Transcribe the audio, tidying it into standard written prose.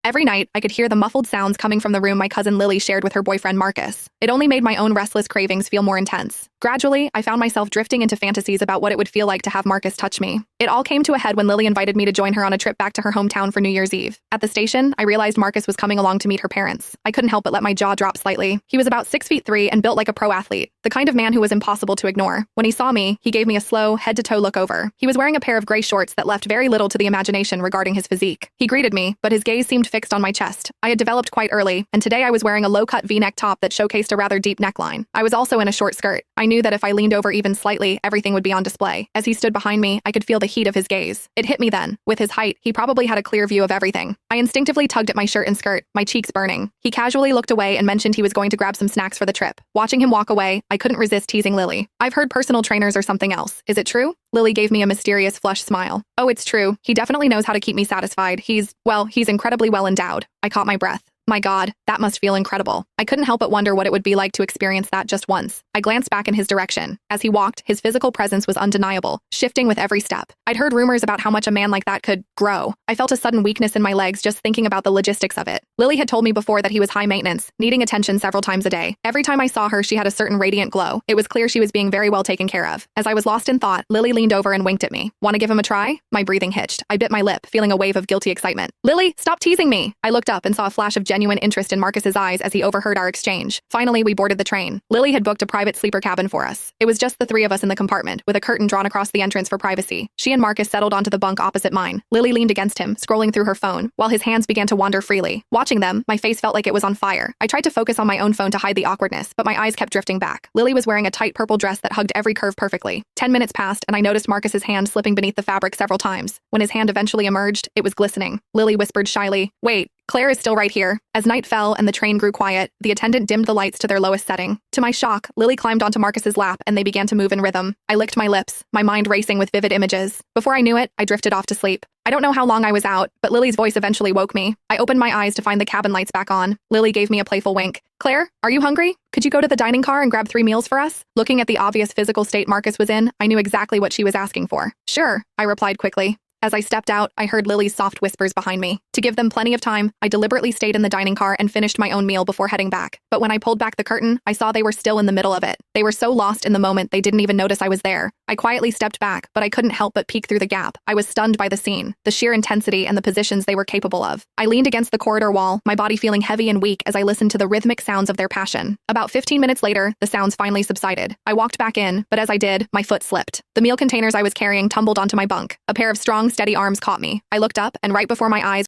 Every night, I could hear the muffled sounds coming from the room my cousin Lily shared with her boyfriend Marcus. It only made my own restless cravings feel more intense. Gradually, I found myself drifting into fantasies about what it would feel like to have Marcus touch me. It all came to a head when Lily invited me to join her on a trip back to her hometown for New Year's Eve. At the station, I realized Marcus was coming along to meet her parents. I couldn't help but let my jaw drop slightly. He was about 6'3" and built like a pro athlete, the kind of man who was impossible to ignore. When he saw me, he gave me a slow, head-to-toe look over. He was wearing a pair of gray shorts that left very little to the imagination regarding his physique. He greeted me, but his gaze seemed fixed on my chest. I had developed quite early, and today I was wearing a low-cut V-neck top that showcased a rather deep neckline. I was also in a short skirt. I knew that if I leaned over even slightly, everything would be on display. As he stood behind me, I could feel the heat of his gaze. It hit me then. With his height, he probably had a clear view of everything. I instinctively tugged at my shirt and skirt, my cheeks burning. He casually looked away and mentioned he was going to grab some snacks for the trip. Watching him walk away, I couldn't resist teasing Lily. "I've heard personal trainers or something else. Is it true?" Lily gave me a mysterious flush smile. "Oh, it's true. He definitely knows how to keep me satisfied. He's incredibly well endowed." I caught my breath. My God, that must feel incredible. I couldn't help but wonder what it would be like to experience that just once. I glanced back in his direction. As he walked, his physical presence was undeniable, shifting with every step. I'd heard rumors about how much a man like that could grow. I felt a sudden weakness in my legs just thinking about the logistics of it. Lily had told me before that he was high maintenance, needing attention several times a day. Every time I saw her, she had a certain radiant glow. It was clear she was being very well taken care of. As I was lost in thought, Lily leaned over and winked at me. "Want to give him a try?" My breathing hitched. I bit my lip, feeling a wave of guilty excitement. "Lily, stop teasing me!" I looked up and saw a flash of genuine interest in Marcus's eyes as he overheard our exchange. Finally, we boarded the train. Lily had booked a private sleeper cabin for us. It was just the three of us in the compartment, with a curtain drawn across the entrance for privacy. She and Marcus settled onto the bunk opposite mine. Lily leaned against him, scrolling through her phone, while his hands began to wander freely. Watching them, my face felt like it was on fire. I tried to focus on my own phone to hide the awkwardness, but my eyes kept drifting back. Lily was wearing a tight purple dress that hugged every curve perfectly. 10 minutes passed, and I noticed Marcus's hand slipping beneath the fabric several times. When his hand eventually emerged, it was glistening. Lily whispered shyly, "Wait, Claire is still right here." As night fell and the train grew quiet, the attendant dimmed the lights to their lowest setting. To my shock, Lily climbed onto Marcus's lap and they began to move in rhythm. I licked my lips, my mind racing with vivid images. Before I knew it, I drifted off to sleep. I don't know how long I was out, but Lily's voice eventually woke me. I opened my eyes to find the cabin lights back on. Lily gave me a playful wink. "Claire, are you hungry? Could you go to the dining car and grab 3 meals for us?" Looking at the obvious physical state Marcus was in, I knew exactly what she was asking for. "Sure," I replied quickly. As I stepped out, I heard Lily's soft whispers behind me. To give them plenty of time, I deliberately stayed in the dining car and finished my own meal before heading back. But when I pulled back the curtain, I saw they were still in the middle of it. They were so lost in the moment they didn't even notice I was there. I quietly stepped back, but I couldn't help but peek through the gap. I was stunned by the scene, the sheer intensity and the positions they were capable of. I leaned against the corridor wall, my body feeling heavy and weak as I listened to the rhythmic sounds of their passion. About 15 minutes later, the sounds finally subsided. I walked back in, but as I did, my foot slipped. The meal containers I was carrying tumbled onto my bunk. A pair of strong, steady arms caught me. I looked up, and right before my eyes